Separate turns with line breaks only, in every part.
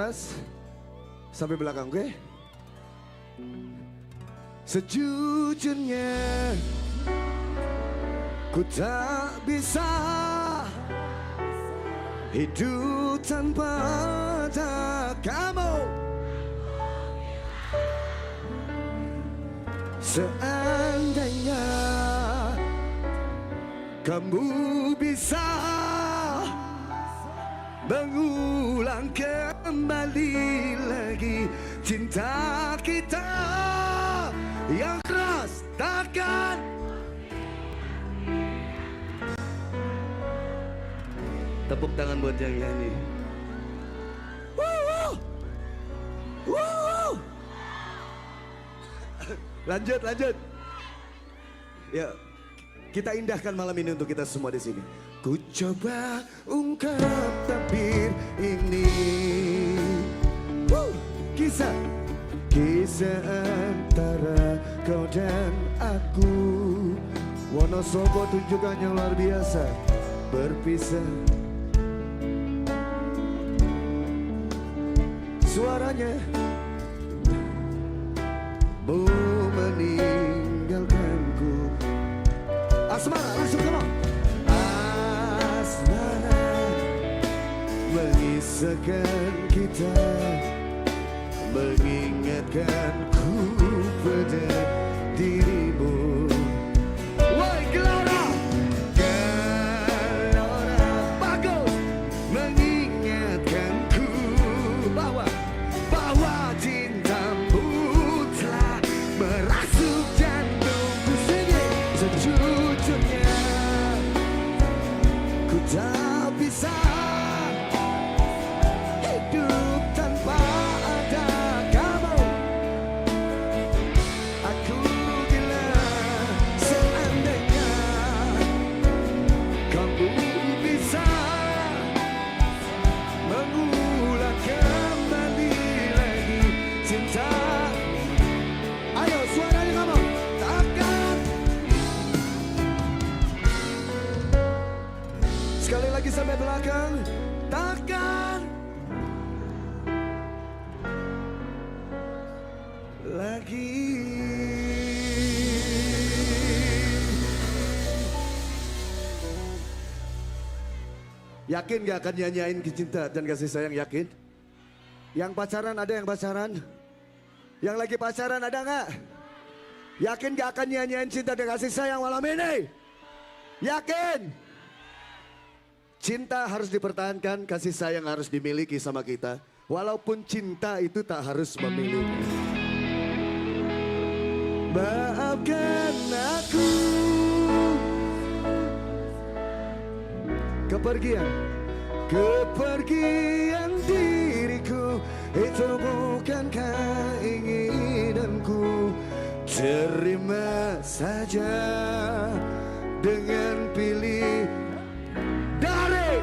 keras sampai belakang, oke? Sejujurnya ku tak bisa hidup tanpa ada kamu. Seandainya kamu bisa mengulang kembali lagi cinta kita yang keras, takkan tepuk tangan buat yang nyanyi. Lanjut. Ya, kita indahkan malam ini untuk kita semua di sini. Ku coba ungkap tabir ini, kisah antara kau dan aku. Wonosobo tunjukkan yang luar biasa, berpisah. Suaranya mau meninggalkanku. Asmara, langsung kamu. Asmara mengisahkan kita, mengingatkanku pada dirimu. Woi Gelora, bagus, mengingatkanku bahwa cintamu telah merasuk jantungku sini. Sejujurnya ku tak bisa hidup tanpa ada kamu. Aku gila seandainya kamu bisa mengulang kembali lagi cinta. Ayo suaranya kamu, takkan. Sekali lagi sampai belakang, takkan lagi. Yakin gak akan nyanyain cinta dan kasih sayang? Yakin? Yang pacaran ada yang pacaran? Yang lagi pacaran ada gak? Yakin gak akan nyanyain cinta dan kasih sayang malam ini? Yakin? Cinta harus dipertahankan, kasih sayang harus dimiliki sama kita. Walaupun cinta itu tak harus memiliki. Maafkan aku, kepergian diriku itu bukan keinginanku. Terima saja dengan pilih dari.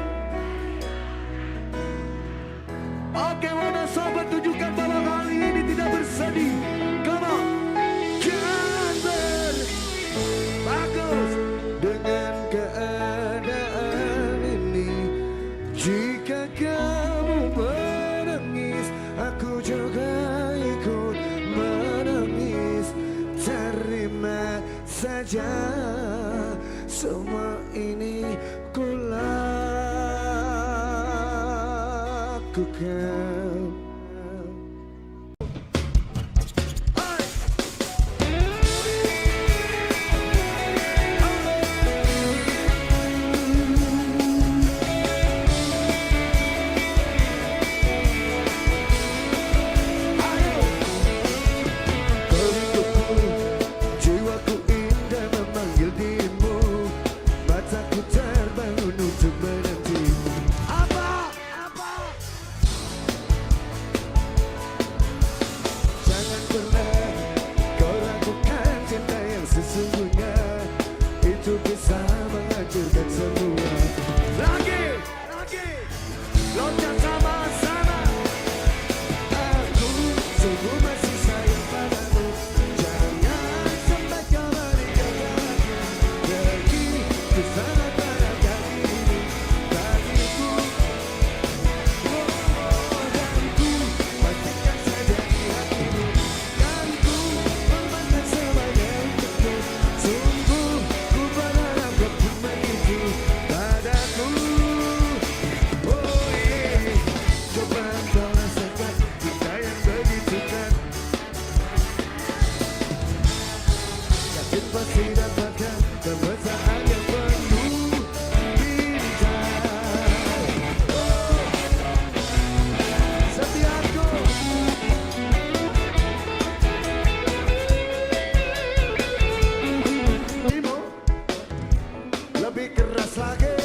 Oke, mana sobat, tunjukkan bahwa kali ini tidak bersedih. Come on, jangan bagus dengan keadaan ini. Jika kamu menangis, aku juga ikut menangis. Terima saja semua ini ku lakukan. Jiwaku indah memanggil dirimu, mataku terbangun untuk menanti. Apa? Jangan pernah kau ragukan cinta yang sesungguhnya, itu bisa menghancurkan semua. Lagi, loncat sama-sama. Aku sungguh masih sayang padamu. Jangan sampai kau meninggalkannya. Begitu sangat berharga ini bagiku. Dan ku keras lagi.